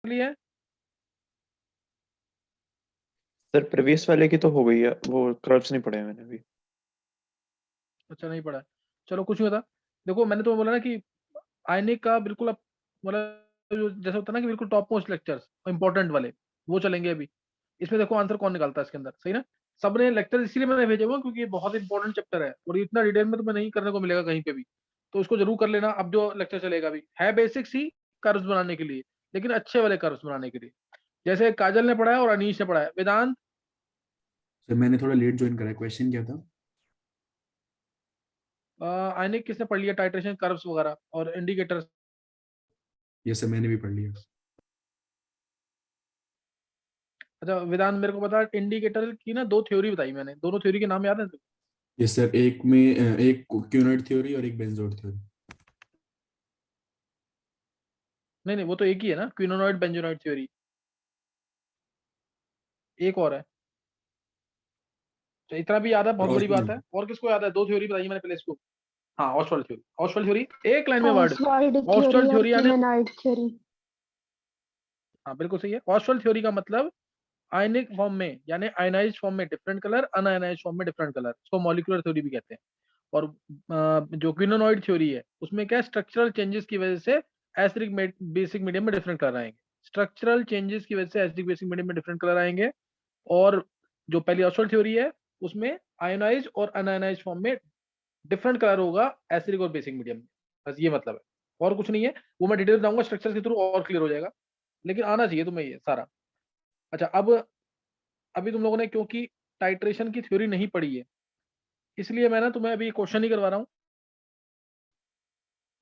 लिए? Sir previous वाले की तो हो गई है, वो कर्व्स नहीं पढ़े मैंने अभी। अच्छा नहीं पढ़ा है, चलो कुछ नहीं होता। देखो मैंने तो बोला ना कि आईने का बिल्कुल मतलब जो जैसे होता है ना कि बिल्कुल टॉप मोस्ट लेक्चर्स इंपॉर्टेंट वाले वो चलेंगे अभी। इसमें देखो आंसर कौन निकालता है इसके अंदर, सही ना। सबने लेक्चर इसीलिए मैंने भेजे हुए हैं, क्योंकि ये बहुत इंपॉर्टेंट चैप्टर है और इतना डिटेल में तुम्हें नहीं करने को मिलेगा कहीं पे भी, तो उसको जरूर कर लेना। अब जो लेक्चर चलेगा अभी है बेसिक्स ही कर्व्स बनाने के लिए, लेकिन अच्छे वाले कर्व्स बनाने के लिए, जैसे काजल ने पढ़ा है और अनीश ने पढ़ा है। वेदांत सर मैंने थोड़ा लेट ज्वाइन करा है, क्वेश्चन क्या था? आईने किसने पढ़ लिया, टाइट्रेशन कर्व्स वगैरह और इंडिकेटर्स? ये सर मैंने भी पढ़ लिया। अच्छा वेदांत मेरे को बता, इंडिकेटर की ना दो थ्योरी बताई मैंने, दोनों थ्योरी के नाम याद है तुझे? ये सर एक में एक क्यूनॉइड थ्योरी और एक बेंजोइड थ्योरी। नहीं नहीं, वो तो एक ही है ना, क्विनोनॉइड बेंजोनॉइड थ्योरी। एक और है, तो इतना भी याद है बहुत बड़ी बात है। और किसको याद है? दो थ्योरी बताई मैंने पहले इसको। हाँ ऑस्वाल्ड थ्योरी, ऑस्वाल्ड थ्योरी, एक लाइन में वर्ड। ऑसवाल्ड थ्योरी ऑस्वाल्ड और थ्योरी यानी, क्यूमेनॉइड थ्योरी। हाँ बिल्कुल सही है। ऑस्वाल्ड थ्योरी का मतलब आयनिक फॉर्म में यानी आयनाइज्ड फॉर्म में डिफरेंट कलर, अनआयनाइज्ड फॉर्म में डिफरेंट कलर, इसको मॉलिक्यूलर थ्योरी भी कहते हैं। और जो क्विनोनॉइड थ्योरी है उसमें क्या, स्ट्रक्चरल चेंजेस की वजह से एसिडिक बेसिक मीडियम में डिफरेंट कलर आएंगे। स्ट्रक्चरल चेंजेस की वजह से एसिडिक बेसिक मीडियम में डिफरेंट कलर आएंगे। और जो पहली ऑस्वाल्ड थ्योरी है उसमें आयोनाइज और अनआयोनाइज फॉर्म में डिफरेंट कलर होगा एसिडिक और बेसिक मीडियम में। बस ये मतलब है, और कुछ नहीं है। वो मैं डिटेल बताऊंगा स्ट्रक्चर के थ्रू और क्लियर हो जाएगा, लेकिन आना चाहिए तुम्हें ये सारा। अच्छा अब अभी तुम लोगों ने क्योंकि टाइट्रेशन की थ्योरी नहीं पढ़ी है, इसलिए मैं ना तुम्हें अभी क्वेश्चन ही करवा रहा हूँ।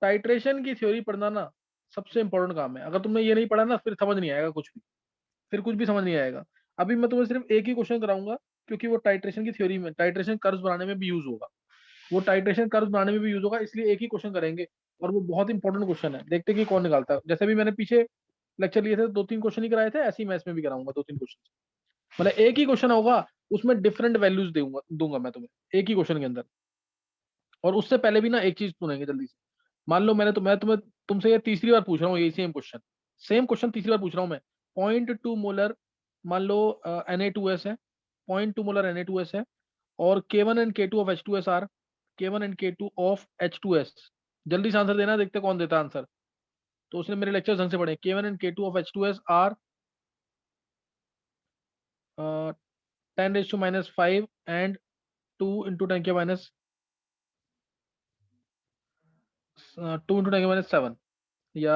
टाइट्रेशन की थ्योरी पढ़ना ना सबसे इंपॉर्टेंट काम है। अगर तुमने ये नहीं पढ़ा ना फिर समझ नहीं आएगा कुछ भी, फिर कुछ भी समझ नहीं आएगा। अभी मैं तुम्हें सिर्फ एक ही क्वेश्चन कराऊंगा, क्योंकि वो टाइट्रेशन की थ्योरी में टाइट्रेशन कर्व्स बनाने में भी यूज होगा। वो टाइट्रेशन कर्व्स बनाने में भी यूज होगा, इसलिए एक ही क्वेश्चन करेंगे। और वो बहुत इंपॉर्टेंट क्वेश्चन है, देखते हैं कि कौन निकालता है। जैसे भी मैंने पीछे लेक्चर लिए थे दो तीन क्वेश्चन ही कराए थे, ऐसे ही मैं इसमें भी कराऊंगा दो तीन क्वेश्चन। मतलब एक ही क्वेश्चन होगा, उसमें डिफरेंट वैल्यूज दूंगा दूंगा मैं तुम्हें एक ही क्वेश्चन के अंदर। और उससे पहले भी ना एक चीज सुनेंगे जल्दी से। मान लो मैं तुम्हें तुमसे ये तीसरी बार पूछ रहा हूँ, यही सेम क्वेश्चन तीसरी बार पूछ रहा हूँ मैं। 0.2 मोलर, मान लो Na2S है, 0.2 मोलर Na2S है, और K1 and K2 of H2S are, K1 and K2 of H2S। जल्दी से आंसर देना, देखते कौन देता आंसर। तो उसने मेरे लेक्चर ढंग से पढ़े। K1 and K2 of H2S are 10⁻⁵ and 2 × 10⁻⁷ 2 × 10⁻⁷ या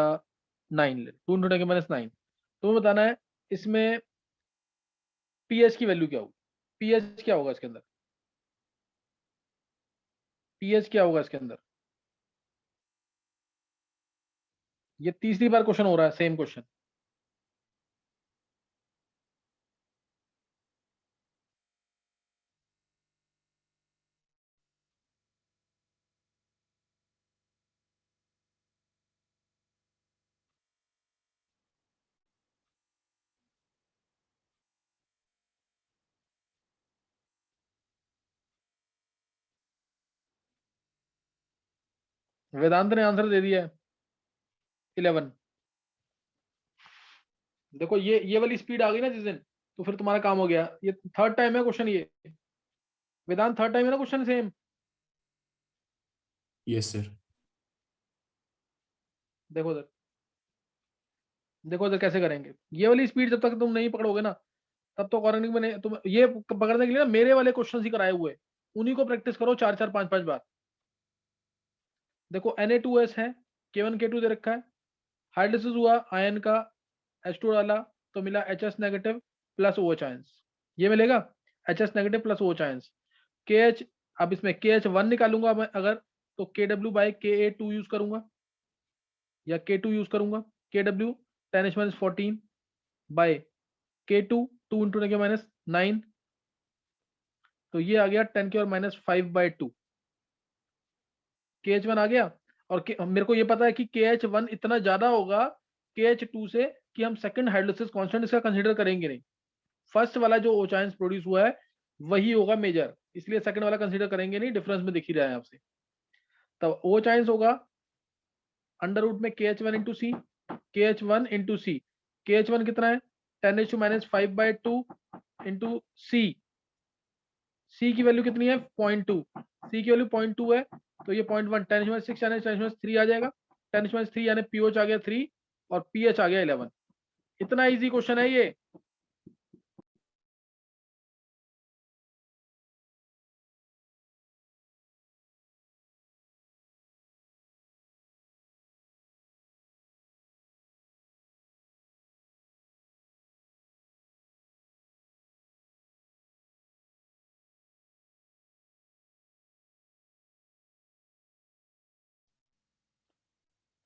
9, 2 × 10⁻⁹। तुम्हें बताना है इसमें पीएच की वैल्यू क्या होगी। पीएच क्या होगा इसके अंदर, पीएच क्या होगा इसके अंदर। ये तीसरी बार क्वेश्चन हो रहा है, सेम क्वेश्चन। वेदांत ने आंसर दे दिया है 11। देखो ये वाली स्पीड आ गई ना जिस दिन, तो फिर तुम्हारा काम हो गया। ये थर्ड टाइम है क्वेश्चन ये, वेदांत थर्ड टाइम है ना क्वेश्चन सेम। Yes sir. देखो उधर, देखो उधर कैसे करेंगे। ये वाली स्पीड जब तक तुम नहीं पकड़ोगे ना, तब तो कॉर्निंग में नहीं। तुम ये पकड़ने के लिए ना मेरे वाले क्वेश्चन ही कराए हुए, उन्हीं को प्रैक्टिस करो 4 4 5 5 बार। देखो Na2S है, K1 K2 दे रखा है, हाइड्रोलिसिस हुआ आयन का, H2 डाला तो मिला HS negative plus OH ions. ये मिलेगा HS negative plus OH ions. KH, अब इसमें KH1 निकालूंगा मैं अगर, तो KW/Ka2 यूज करूंगा या K2 यूज करूंगा। KW 10⁻14 बाय K2 2 × 10⁻⁹, तो ये आ गया 10⁻⁵/2। KH1 आ गया। और मेरे को ये पता है कि KH1 इतना ज्यादा होगा KH2 से कि हम सेकंड हाइड्रोलिसिस कांस्टेंट इसका कंसीडर करेंगे नहीं। फर्स्ट वाला जो OH प्रोड्यूस हुआ है वही होगा मेजर, इसलिए सेकंड वाला कंसीडर करेंगे नहीं। डिफरेंस में दिख ही रहा है आपसे। तब OH होगा अंडर रूट में KH1 × C, KH1 × C, KH1 कितना है 10⁻⁵/2 इंटू C। C की वैल्यू कितनी है 0.2, C की वैल्यू 0.2 है तो ये 0.1 10⁻⁶ यानी 10⁻3 आ जाएगा, 10⁻3 यानी POH आ गया 3 और PH आ गया 11। इतना इजी क्वेश्चन है ये।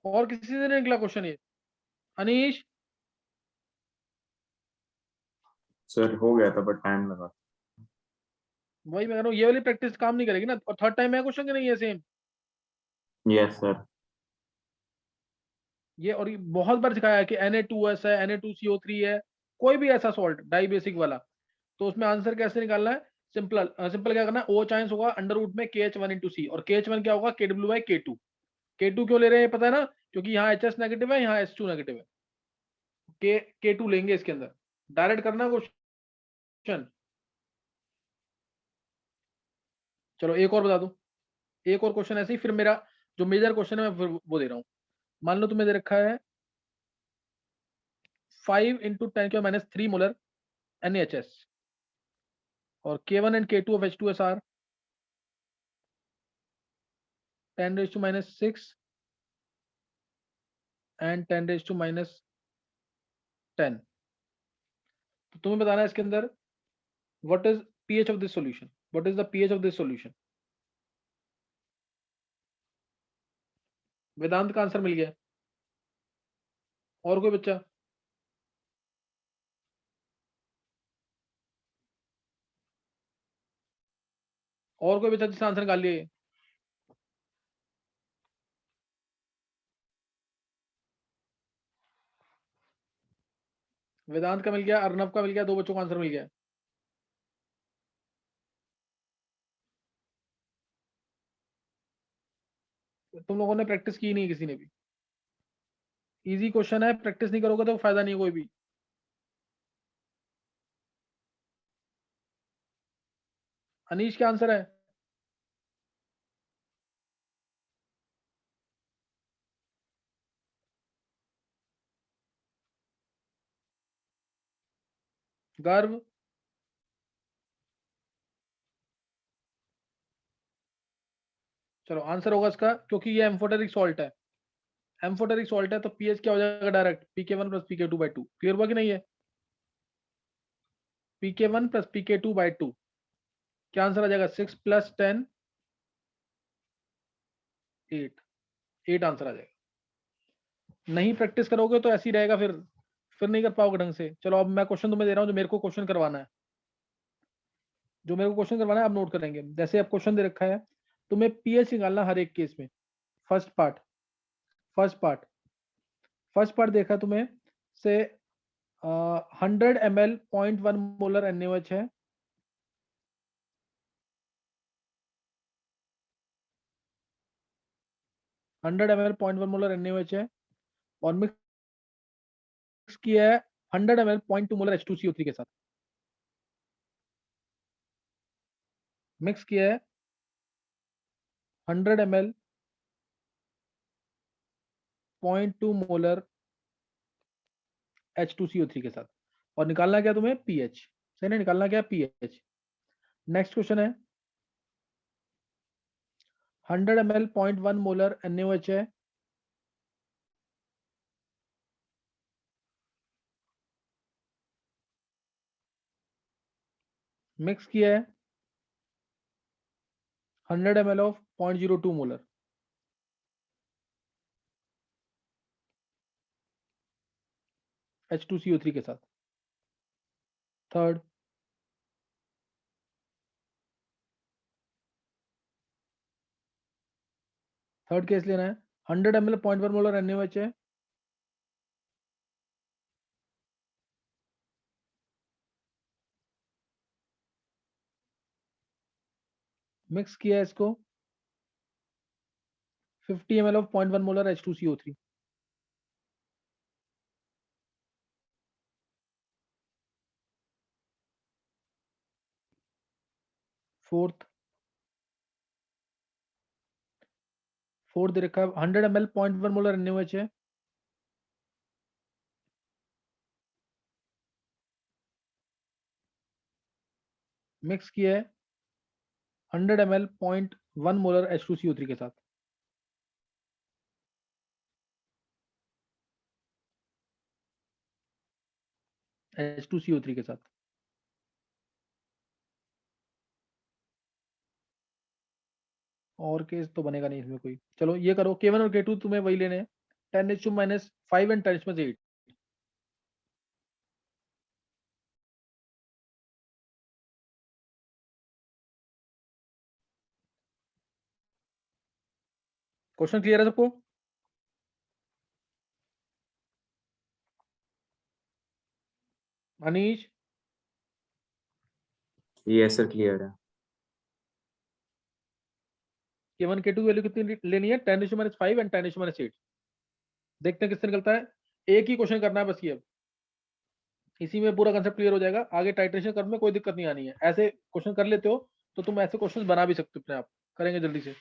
और किसी से नहीं निकला क्वेश्चन ये? अनीश सर हो गया था बट टाइम लगा। वही मैं कह रहा हूँ, ये वाली प्रैक्टिस काम नहीं करेगी ना। और थर्ड टाइम है क्वेश्चन कि नहीं है सेम यस सर। ये? और ये बहुत बार सिखाया है कि Na2S है, Na2CO3 है, कोई भी ऐसा सॉल्ट डाई बेसिक वाला, तो उसमें आंसर कैसे निकालना है? सिंपल सिंपल क्या करना है, OH आयंस होगा अंडर रूट में KH1 इंटू C, और KH1 क्या होगा KW/K2। K2 क्यों ले रहे हैं पता है ना, क्योंकि यहाँ HS नेगेटिव है, यहाँ H2 नेगेटिव है, K2 लेंगे इसके अंदर। डायरेक्ट करना क्वेश्चन। चलो एक और बता दूं, एक और क्वेश्चन ऐसे ही, फिर मेरा जो मेजर क्वेश्चन है मैं फिर वो दे रहा हूँ। मान लो तुम्हें दे रखा है 5 इंटू 10⁻³ मोलर NaHS और K1 and K2 of H2S are 10⁻⁶ and 10⁻10। तो तुम्हें बताना है इसके अंदर what is pH of this solution, what is the pH of this solution. Vedant का आंसर मिल गया। और कोई बच्चा? और कोई बच्चा जिसका आंसर निकाल लिया ये? वेदांत का मिल गया, अर्नव का मिल गया, 2 बच्चों का आंसर मिल गया। तुम लोगों ने प्रैक्टिस की नहीं किसी ने भी। इजी क्वेश्चन है, प्रैक्टिस नहीं करोगे तो फायदा नहीं कोई भी। अनीश क्या आंसर है? गर्व? चलो आंसर होगा इसका, क्योंकि ये एम्फोटेरिक सॉल्ट है, एम्फोटेरिक सॉल्ट है तो पीएच क्या हो जाएगा डायरेक्ट pK1 + pK2/2। क्लियर हुआ कि नहीं है? pK1 + pK2/2 क्या आंसर आ जाएगा? 6 + 10 8 आंसर आ जाएगा। नहीं प्रैक्टिस करोगे तो ऐसे ही रहेगा, फिर नहीं कर पाओगे ढंग से। चलो अब मैं क्वेश्चन तुम्हें दे रहा हूँ जो मेरे को क्वेश्चन करवाना है, जो मेरे को क्वेश्चन करवाना है अब नोट करेंगे। जैसे अब क्वेश्चन दे रखा है तुम्हें पीएच निकालना हर एक केस में। फर्स्ट पार्ट देखा तुम्हें से 100 ml 0.1 मोलर NaOH है, हंड्रेड ml 0.1 मोलर NaOH है, और मिक्स किया है 100 ml 0.2 मोलर H2CO3 के साथ। मिक्स किया है 100 ml 0.2 मोलर H2CO3 के साथ, और निकालना क्या तुम्हें? पीएच। सही ना, निकालना क्या? पीएच। नेक्स्ट क्वेश्चन है 100 ml 0.1 मोलर NaOH है, मिक्स किया है 100 ml ऑफ 0.02 मोलर H2CO3 के साथ। थर्ड केस लेना है 100 ml 0.1 मोलर NaOH है, मिक्स किया है इसको 50 ml of 0.1 molar H2CO3। Fourth दे रखा है 100 ml 0.1 मोलर NaOH है। मिक्स किया है 100 ml 0.1 मोलर H2CO3 के साथ। H2CO3 के साथ और केस तो बनेगा नहीं इसमें कोई। चलो ये करो, K1 और K2 तुम्हें वही लेने हैं, 10H2 - 5 and 10H-8। Question clear है सबको? अनीश, Yes sir, clear है। K1 K2 वैल्यू कितनी लेनी है? 10H-5 and 10H-8। देखते हैं किससे निकलता है। एक ही क्वेश्चन करना है बस ये, अब इसी में पूरा कंसेप्ट क्लियर हो जाएगा। आगे टाइट्रेशन करने में कोई दिक्कत नहीं आनी है। ऐसे क्वेश्चन कर लेते हो तो तुम ऐसे क्वेश्चन बना भी सकते हो अपने आप। करेंगे जल्दी से।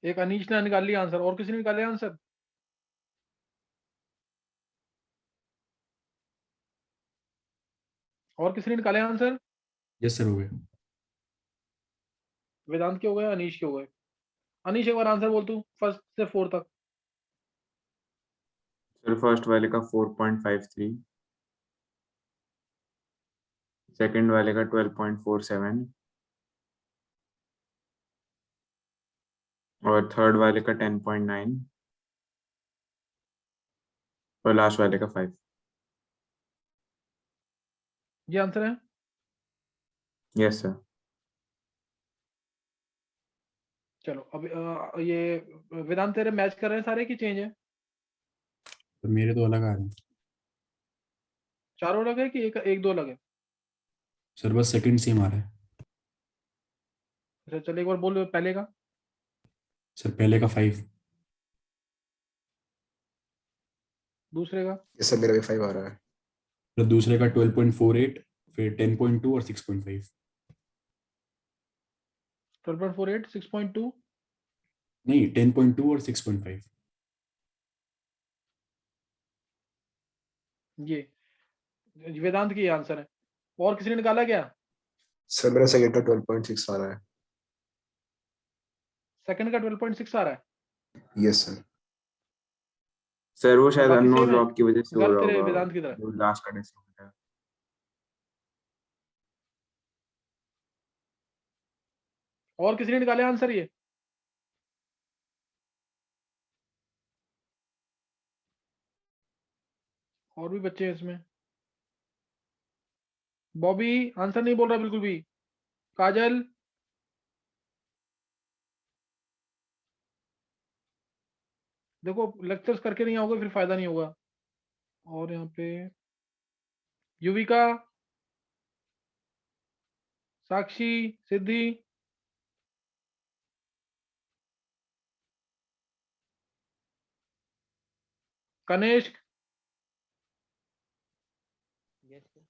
एक अनीश ने निकाल लिया आंसर, और किसी ने निकाले आंसर? और किसी ने निकाले आंसर? यस सर हो गए। वेदांत के हो गए, अनीश के हो गए। अनीश एक बार आंसर बोल तू, फर्स्ट से 4 तक। सर फर्स्ट वाले का 4.53, सेकंड वाले का 12.47 और थर्ड वाले का 10.9 और लास्ट वाले का 5। ये आंसर है? Yes sir. चलो अब ये वेदांत तेरे मैच कर रहे हैं सारे की चेंज है? तो मेरे तो अलग आ रहे हैं चारों अलग है कि एक एक दो अलग है? सर, बस सेकंड सेम आ रहा है। अच्छा चल एक बार बोल पहले का। सर पहले का 5, दूसरे का? ये सब मेरा भी 5 आ रहा है। फिर दूसरे का 12.48, फिर 10.2 और 6.5। 12.48, 6.2। नहीं, 10.2 और 6.5। ये वेदांत की आंसर है। और किसी ने निकाला क्या? सर मेरा सेकंड का 12.6 आ रहा है। सेकंड का 12.6 आ रहा है। Yes sir. सर वो शायद बाकी अननोन सेम है? ड्रॉप की वजह से हो गलत रहा तेरे होगा, वेदांत की तरह। जो लास्ट का डिस्काउंट है। और किसी ने निकाले आंसर ये? और भी बच्चे हैं इसमें। बॉबी आंसर नहीं बोल रहा बिल्कुल भी। काजल? देखो लेक्चर्स करके नहीं आओगे फिर फायदा नहीं होगा। और यहाँ पे युविका, साक्षी, सिद्धि, कनिष्क। Yes sir.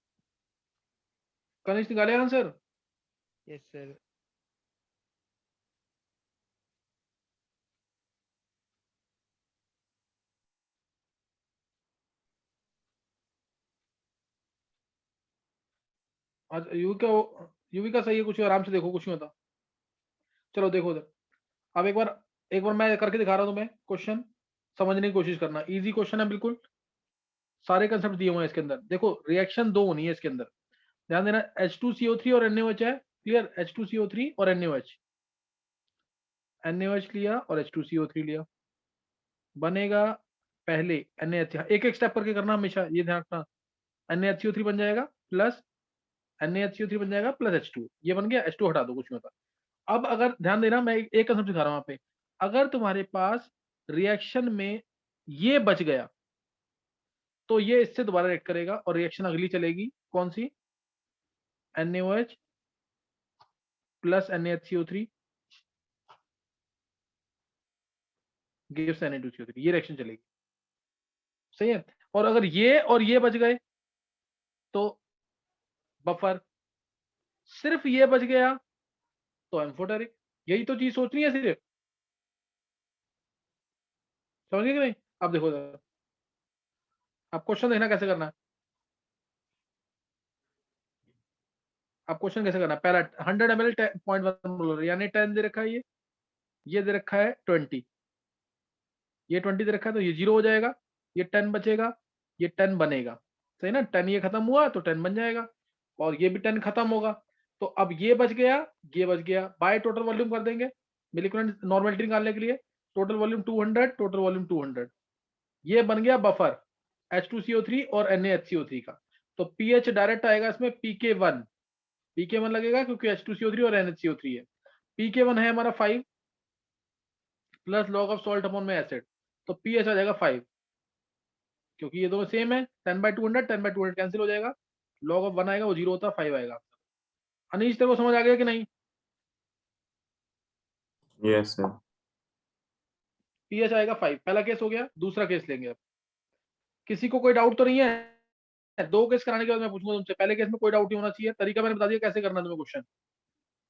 कनिष्क निकाले आंसर? Yes sir. आज युविका, युविका सही है, कुछ आराम से देखो, कुछ नहीं होता। चलो देखो उधर। अब एक बार मैं करके दिखा रहा हूं तुम्हें क्वेश्चन, समझने की कोशिश करना। इजी क्वेश्चन है बिल्कुल, सारे कंसेप्ट दिए हुए हैं इसके अंदर। देखो रिएक्शन दो होनी है इसके अंदर, ध्यान देना। H2CO3 और NaOH है, क्लियर? H2CO3 और NaOH, NaOH लिया और H2CO3 लिया, बनेगा पहले NaH। एक एक स्टेप करके करना हमेशा, ये ध्यान रखना। NaHCO3 बन जाएगा प्लस NaHCO3 बन जाएगा प्लस H2, ये बन गया। H2 हटा दो, कुछ नहीं होता। अब अगर ध्यान देना, मैं एक कंसेप्ट दिखा रहा हूं यहाँ पे। अगर तुम्हारे पास रिएक्शन में ये बच गया तो ये इससे दोबारा रिएक्ट करेगा और रिएक्शन अगली चलेगी, कौन सी? NaOH plus NaHCO3 gives Na2CO3, ये रिएक्शन चलेगी, सही है? और अगर ये और ये बच गए तो बफर, सिर्फ ये बच गया तो एम्फोटेरिक। यही तो चीज सोचनी है सिर्फ, समझ गए कि नहीं? अब देखो जरा, अब क्वेश्चन देखना कैसे करना है। अब क्वेश्चन कैसे करना है? पहला 100 ml 0.1 मोलर, यानी 10 दे रखा है, ये दे रखा है 20, ये 20 दे रखा है, तो ये 0 हो जाएगा, ये 10 बचेगा, ये 10 बनेगा, सही ना? 10 ये खत्म हुआ तो 10 बन जाएगा, और ये भी 10 खत्म होगा। तो अब ये बच गया, ये बच गया, बाय टोटल वॉल्यूम कर देंगे मिलिकुलेंट नॉर्मेलिटी निकालने के लिए। टोटल वॉल्यूम 200, टोटल वॉल्यूम 200, ये बन गया बफर H2CO3 और NaHCO3 का। तो pH डायरेक्ट आएगा इसमें pK1, pK1 लगेगा क्योंकि H2CO3 और NaHCO3 है। pK1 है हमारा 5 plus log of salt upon में एसिड, तो pH आ जाएगा 5, क्योंकि ये दोनों सेम है। 10/200 10/200 कैंसिल हो जाएगा, लॉग ऑफ 1 आएगा वो 0 होता, 5 आएगा। अनीश तेरे को समझ आ गया कि नहीं? Yes sir. pH आएगा 5, पहला केस हो गया। दूसरा केस लेंगे अब। किसी को कोई डाउट तो नहीं है? 2 केस कराने के बाद मैं पूछूंगा तुमसे, पहले केस में कोई डाउट नहीं होना चाहिए। तरीका मैंने बता दिया कैसे करना है तुम्हें क्वेश्चन,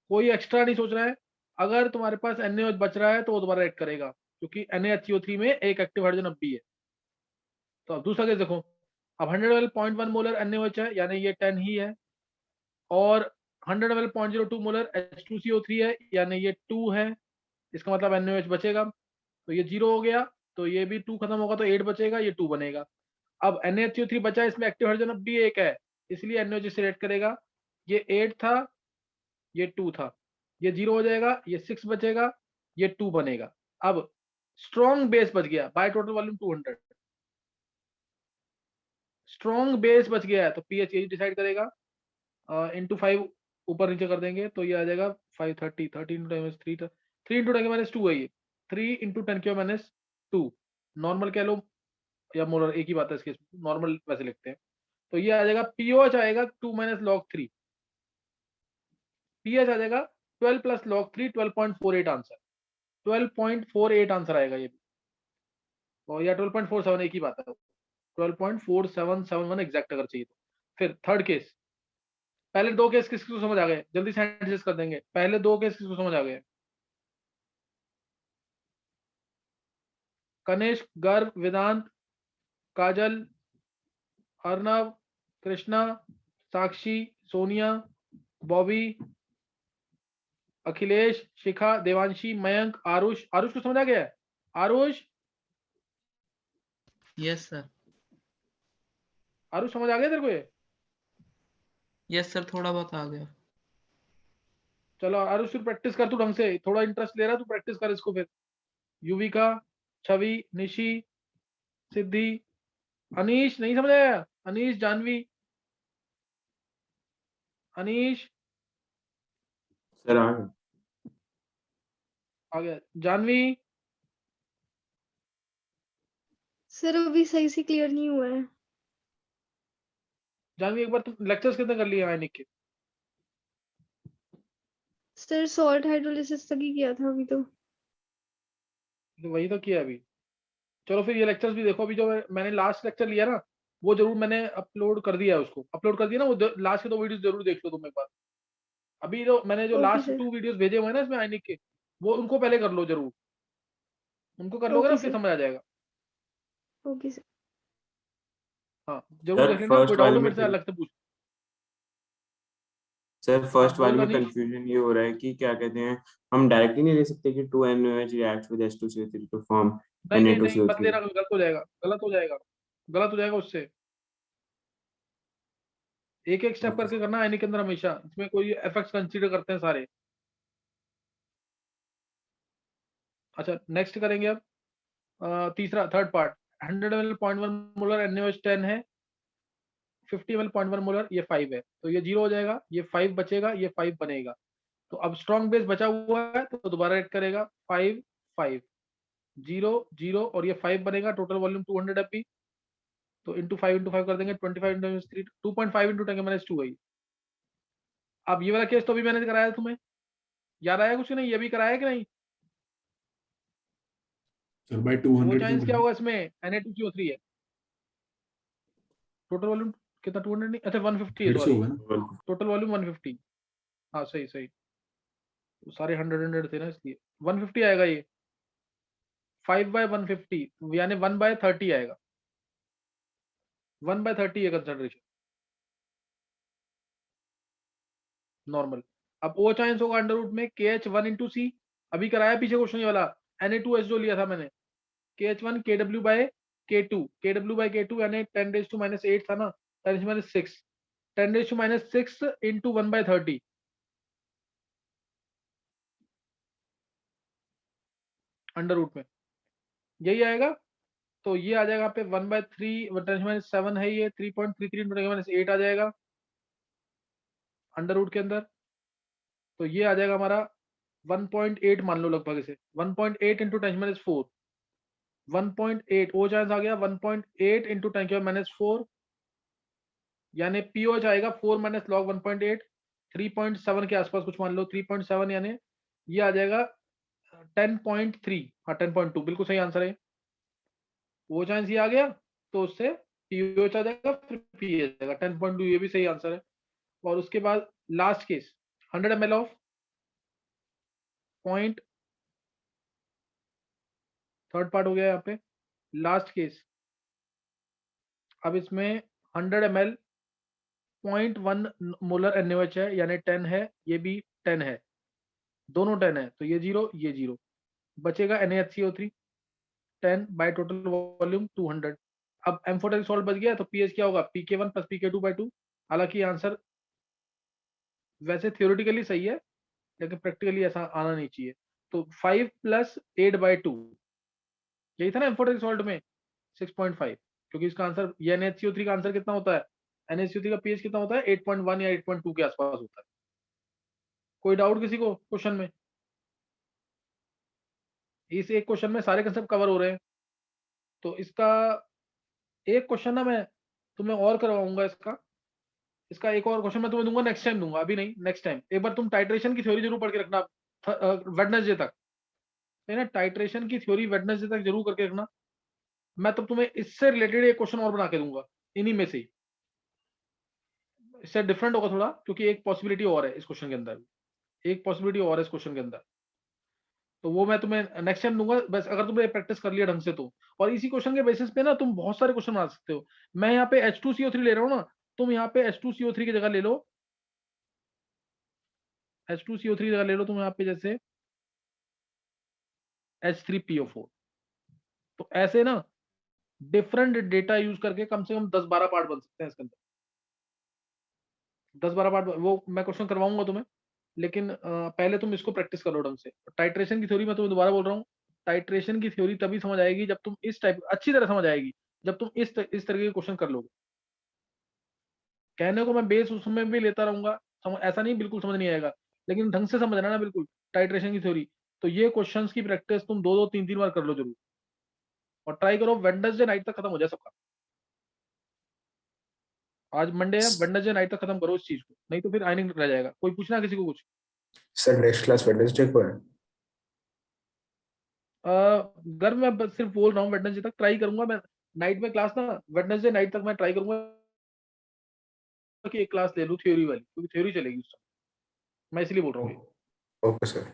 कोई एक्स्ट्रा नहीं सोच रहा है। अगर तुम्हारे पास NaOH बच रहा है तो वो दोबारा रिएक्ट करेगा, क्योंकि NaHCO3 में एक एक्टिव हाइड्रोजन अब भी है। तो अब दूसरा केस देखो, अब 100 ml 0.1 मोलर NaOH है, यानी ये 10 ही है, और 100 ml 0.02 मोलर H2CO3 है, यानी ये 2 है। इसका मतलब NaOH बचेगा, तो ये 0 हो गया, तो ये भी 2 खत्म होगा, तो 8 बचेगा, ये 2 बनेगा। अब NaHCO3 बचा, इसमें एक्टिव हाइड्रोजन अब भी एक है, इसलिए NaOH से रिएक्ट करेगा। ये 8 था, ये 2 था, ये 0 हो जाएगा, ये 6 बचेगा, ये 2 बनेगा। अब स्ट्रॉन्ग बेस बच गया by total volume 200, strong base बच गया है, तो पीएच यही डिसाइड करेगा। इंटू 5 ऊपर नीचे कर देंगे तो ये आ जाएगा 530, 13 इंटू 10 3, 3 इंटू 10 2 है ये, 3 इंटू 10 2, नॉर्मल कह लो या मोलर, एक ही बात है इसके, नॉर्मल वैसे लिखते हैं। तो ये आ जाएगा पीओएच आएगा 2 माइनस log 3, पीएच आ जाएगा 12 प्लस log 3, 12.48 आंसर, 12.48 आंसर आएगा ये भी, और या 12.47, एक ही बात है, 12.4771 एग्जैक्ट अगर चाहिए तो। फिर थर्ड केस, पहले दो केस किसको समझ आ गए, जल्दी से एडजस्ट कर देंगे, पहले दो केस किसको समझ आ गए, कनिष्क, गर्भ, वेदांत, काजल, अर्नव, कृष्णा, साक्षी, सोनिया, बॉबी, अखिलेश, शिखा, देवांशी, मयंक, आरुष। आरुष को समझ आ गया है? Aarush, yes sir. आरुष समझ आ गया तेरे को ये? यस सर, थोड़ा बहुत आ गया। चलो आरुष फिर प्रैक्टिस कर तू ढंग से, थोड़ा इंटरेस्ट ले रहा तू, प्रैक्टिस कर इसको फिर। युविका, छवि, निशी, सिद्धि, अनीश नहीं समझ आया? अनीश, जानवी, अनीश सर आ गया। आ गया, जानवी, सर अभी सही से क्लियर नहीं हुआ है। जानवी एक बार तुम लेक्चर्स कितने कर लिए आयनिक के? सर सॉल्ट हाइड्रोलिसिस तक ही किया था अभी तो। तो वही तो किया अभी। चलो फिर ये लेक्चर्स भी देखो, अभी जो मैंने लास्ट लेक्चर लिया ना, वो जरूर मैंने अपलोड कर दिया है, उसको अपलोड कर दिया ना, वो लास्ट के 2 वीडियोस जरूर देख लो तुम एक बार। अभी जो मैंने जो ओके लास्ट सर। 2 वीडियोस भेजे हुए हैं ना इसमें आयनिक के, वो उनको पहले कर लो जरूर, उनको कर लोगे ना ओके फिर सर। समझ आ जाएगा। Okay sir. हाँ जरूर सर देख लेना, कोई फर्स्ट डाउट वाले हो में मेरे से अलग से पूछ। सर फर्स्ट बोल वाले में रनीश। कंफ्यूजन ये हो रहा है कि क्या कहते हैं, हम डायरेक्टली नहीं ले सकते कि 2NaOH reacts with H2CO3 to form नहीं नहीं नहीं, मत Na2CO3। लेना, गलत हो जाएगा, गलत हो जाएगा, गलत हो जाएगा उससे। एक एक स्टेप ओके करके करना आयनिक के अंदर हमेशा, इसमें कोई इफेक्ट्स कंसीडर करते हैं सारे। अच्छा नेक्स्ट करेंगे अब तीसरा, third part. 100 ml 0.1 molar NaOH 10 है, 50 ml 0.1 मोलर ये 5 है, तो ये 0 हो जाएगा, ये 5 बचेगा, ये 5 बनेगा। तो अब स्ट्रॉन्ग बेस बचा हुआ है तो दोबारा ऐड करेगा, 5 5 0 0 और ये 5 बनेगा, टोटल वॉल्यूम 200 एफपी, तो इंटू 5 कर देंगे, 25 इंटू 3, 2.5 इंटू 10⁻2 है। अब ये वाला केस तो अभी मैंने कराया तुम्हें, याद आया कुछ नहीं? ये भी कराया कि नहीं? सर बाय वो 200 चांस क्यों क्या करें? होगा इसमें, Na2CO3 है, टोटल वॉल्यूम कितना, 200 नहीं, अच्छा 150 है, फिर से सॉरी, होगा ना? Total volume 150। हाँ सही सही, तो सारे 100 थे ना इसलिए 150 आएगा ये, 5/150 यानी 1/30 आएगा, 1/30 है कंसिडरेशन नॉर्मल। अब ओ चांस होगा अंडर रूट में KH1 इंटू सी, अभी कराया पीछे क्वेश्चन ये वाला, Na2H जो लिया था मैंने, KH1 KW/K2, KW/K2 यानी 10⁻⁻8 था ना, 10⁻6, 10⁻6 इंटू 1/30, अंडर रूट में यही आएगा। तो ये आ जाएगा यहाँ पे 1/3, 10⁻7 है ये, 3.33 इंटू 10⁻8 आ जाएगा अंडर रूट के अंदर। तो ये आ जाएगा हमारा 1.8 मान लो लगभग, इसे 1.8 इंटू 10⁻4, 1.8 ओ चांस आ गया, 1.8 इंटू 10⁻4 यानी पीओ आएगा 4 माइनस लॉग 1.8, 3.7 के आसपास कुछ मान लो, 3.7 यानी ये आ जाएगा 10.3, हाँ 10.2 बिल्कुल सही आंसर है। वो चांस ये आ गया तो उससे पीओ आ जाएगा, फिर पी आ जाएगा 10.2, ये भी सही आंसर है। और उसके बाद last case 100 ml of point, third part हो गया यहाँ पे, लास्ट केस। अब इसमें 100 ml 0.1 मोलर NaOH है, यानी 10 है, ये भी 10 है, दोनों 10 है, तो ये 0 ये 0, बचेगा NaHCO3 10 बाय टोटल वॉल्यूम 200। अब M4 सॉल्ट बच गया, तो pH क्या होगा, pK1 प्लस pK2/2। हालांकि आंसर वैसे थियोरेटिकली सही है, लेकिन प्रैक्टिकली ऐसा आना नहीं चाहिए। तो 5 प्लस 8/2, यही था ना M4 सॉल्ट में 6.5, क्योंकि इसका आंसर, ये NaHCO3 का आंसर कितना होता है, NaHCO3 का pH कितना होता है, 8.1 या 8.2 के आसपास होता है। कोई डाउट किसी को क्वेश्चन में? इस एक क्वेश्चन में सारे कंसेप्ट कवर हो रहे हैं। तो इसका एक क्वेश्चन ना मैं तुम्हें और करवाऊंगा, इसका एक और क्वेश्चन मैं तुम्हें दूंगा, नेक्स्ट टाइम दूंगा, अभी नहीं, नेक्स्ट टाइम। एक बार तुम टाइट्रेशन की थ्योरी जरूर पढ़ के रखना वेडनेसडे तक, है ना, टाइट्रेशन की थ्योरी वेडनेसडे तक जरूर करके रखना। मैं तब तुम्हें इससे रिलेटेड एक क्वेश्चन और बना के दूंगा, इन्हीं में से ही। इससे डिफरेंट होगा थोड़ा, क्योंकि एक पॉसिबिलिटी और है इस क्वेश्चन के अंदर, एक पॉसिबिलिटी और है इस क्वेश्चन के अंदर, तो वो मैं तुम्हें नेक्स्ट टाइम दूंगा। बस अगर तुमने प्रैक्टिस कर लिया ढंग से तो, और इसी क्वेश्चन के बेसिस पे ना तुम बहुत सारे क्वेश्चन बना सकते हो। मैं यहाँ पे H2CO3 ले रहा हूँ ना, तुम यहाँ पे H2CO3 की जगह ले लो, H2CO3 की जगह ले लो तुम यहाँ पे, जैसे H3PO4। तो ऐसे ना डिफरेंट डेटा यूज करके कम से कम 10-12 पार्ट बन सकते हैं इसके अंदर, 10-12 पार्ट। वो मैं क्वेश्चन करवाऊंगा तुम्हें, लेकिन पहले तुम इसको प्रैक्टिस करो ढंग से। टाइट्रेशन की थ्योरी मैं तुम्हें दोबारा बोल रहा हूँ, टाइट्रेशन की थ्योरी तभी समझ आएगी जब तुम इस टाइप, अच्छी तरह समझ आएगी जब तुम इस तरह के क्वेश्चन कर लोगे। कहने को मैं बेस उसमें भी लेता रहूंगा, ऐसा नहीं बिल्कुल समझ नहीं आएगा, लेकिन ढंग से समझना ना बिल्कुल टाइट्रेशन की थ्योरी। तो ये क्वेश्चंस की प्रैक्टिस तुम 2-2 3-3 बार कर लो जरूर, और ट्राई करो वेडनेसडे नाइट तक खत्म हो जाए सबका। आज मंडे है, वेडनेसडे नाइट तक खत्म करो इस चीज को, नहीं तो फिर आइनिंग रह जाएगा। कोई पूछना किसी को कुछ? सर नेक्स्ट क्लास वेडनेसडे को है? घर में बस सिर्फ बोल रहा हूँ, वेडनेसडे तक ट्राई करूंगा मैं। नाइट में क्लास ना, वेडनेसडे नाइट तक मैं ट्राई करूंगा कि एक क्लास ले लूं थ्योरी वाली, क्योंकि थ्योरी चलेगी उस समय, मैं इसलिए बोल रहा हूँ ये। Okay sir.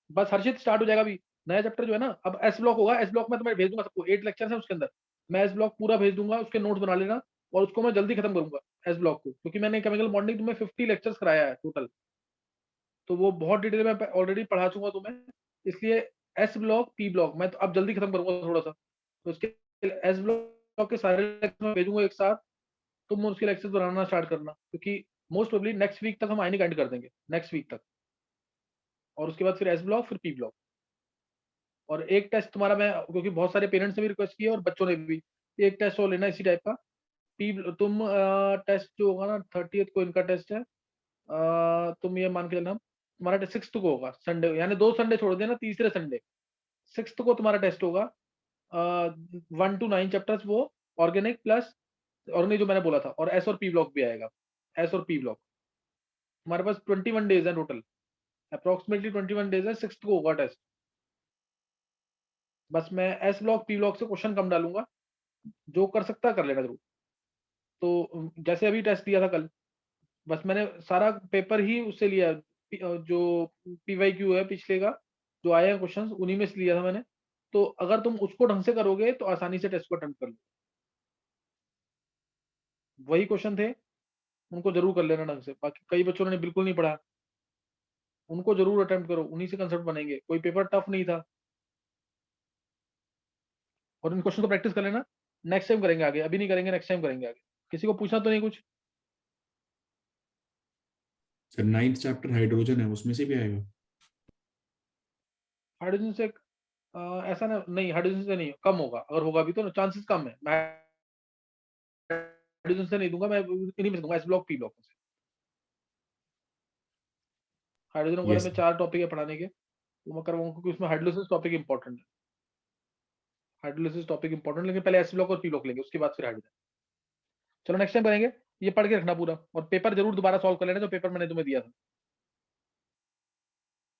बस हर्षित स्टार्ट हो जाएगा अभी नया चैप्टर जो है ना। अब एस ब्लॉक होगा, एस ब्लॉक में तो मैं भेज दूंगा सबको, 8 लेक्चर है उसके अंदर, मैं एस ब्लॉक पूरा भेज दूंगा, उसके नोट्स बना लेना, और उसको मैं जल्दी खत्म करूंगा एस ब्लॉक को, क्योंकि मैंने केमिकल बॉन्डिंग तुम्हें 50 लेक्चर्स कराया है टोटल, तो वो बहुत डिटेल में ऑलरेडी पढ़ा चुका तुम्हें, इसलिए एस ब्लॉक पी ब्लॉक मैं तो अब जल्दी खत्म करूंगा थोड़ा सा। तो उसके एस ब्लॉक के सारे लेक्चर मैं भेजूंगा एक साथ, तुम उसके लेक्चर्स बनाना स्टार्ट करना, क्योंकि मोस्ट प्रोबेबली नेक्स्ट वीक तक हम आइनिक एंड कर देंगे, नेक्स्ट वीक तक, और उसके बाद फिर एस ब्लॉक फिर पी ब्लॉक। और एक टेस्ट तुम्हारा मैं, क्योंकि बहुत सारे पेरेंट्स ने भी रिक्वेस्ट किया और बच्चों ने भी, एक टेस्ट और लेना इसी टाइप का। तुम टेस्ट जो होगा ना 30th को इनका टेस्ट है, तुम ये मान के चलना तुम्हारा टेस्ट 6th को होगा, संडे, यानी 2 संडे छोड़ देना, तीसरे संडे 6th को तुम्हारा टेस्ट होगा। 1 to 9 चैप्टर्स वो ऑर्गेनिक प्लस ऑर्गेनिक जो मैंने बोला था, और एस और पी ब्लॉक भी आएगा, एस और पी ब्लॉक। तुम्हारे पास 21 डेज है टोटल, अप्रोक्सीमेटली 21 डेज है, 6th को होगा टेस्ट। बस मैं एस ब्लॉक पी ब्लॉक से क्वेश्चन कम डालूंगा, जो कर सकता कर लेना जरूर। तो जैसे अभी टेस्ट दिया था कल, बस मैंने सारा पेपर ही उससे लिया, जो PYQ है पिछले का, जो आया है क्वेश्चंस उन्हीं में से लिया था मैंने। तो अगर तुम उसको ढंग से करोगे तो आसानी से टेस्ट को अटेम्प्ट कर लो, वही क्वेश्चन थे, उनको जरूर कर लेना ढंग से। बाकी कई बच्चों ने बिल्कुल नहीं पढ़ा, उनको जरूर अटेम्प्ट करो, उन्हीं से कंसेप्ट बनेंगे, कोई पेपर टफ नहीं था। और इन क्वेश्चन को प्रैक्टिस कर लेना, नेक्स्ट टाइम करेंगे आगे, अभी नहीं करेंगे, नेक्स्ट टाइम करेंगे आगे। किसी को पूछना तो नहीं कुछ? सर 9th चैप्टर हाइड्रोजन है, उसमें से भी आएगा? हाइड्रोजन से ऐसा ना, नहीं हाइड्रोजन से नहीं, कम होगा, अगर होगा भी तो चांसेस कम है। मैं हाइड्रोजन से नहीं दूंगा, मैं इन्हीं में से दूंगा, एस ब्लॉक पी ब्लॉक से। हाइड्रोजन वगैरह में 4 टॉपिक है पढ़ाने के, तो मैं करवाऊंगा, क्योंकि उसमें हाइड्रोलिसिस टॉपिक इंपॉर्टेंट है, हाइड्रोलिसिस टॉपिक इंपॉर्टेंट, लेकिन पहले एस ब्लॉक और पी ब्लॉक लेंगे, उसके बाद फिर हाइड्रोजन। चलो नेक्स्ट टाइम करेंगे, ये पढ़ के रखना पूरा, और पेपर जरूर दोबारा सॉल्व कर लेना जो पेपर मैंने तुम्हें दिया था।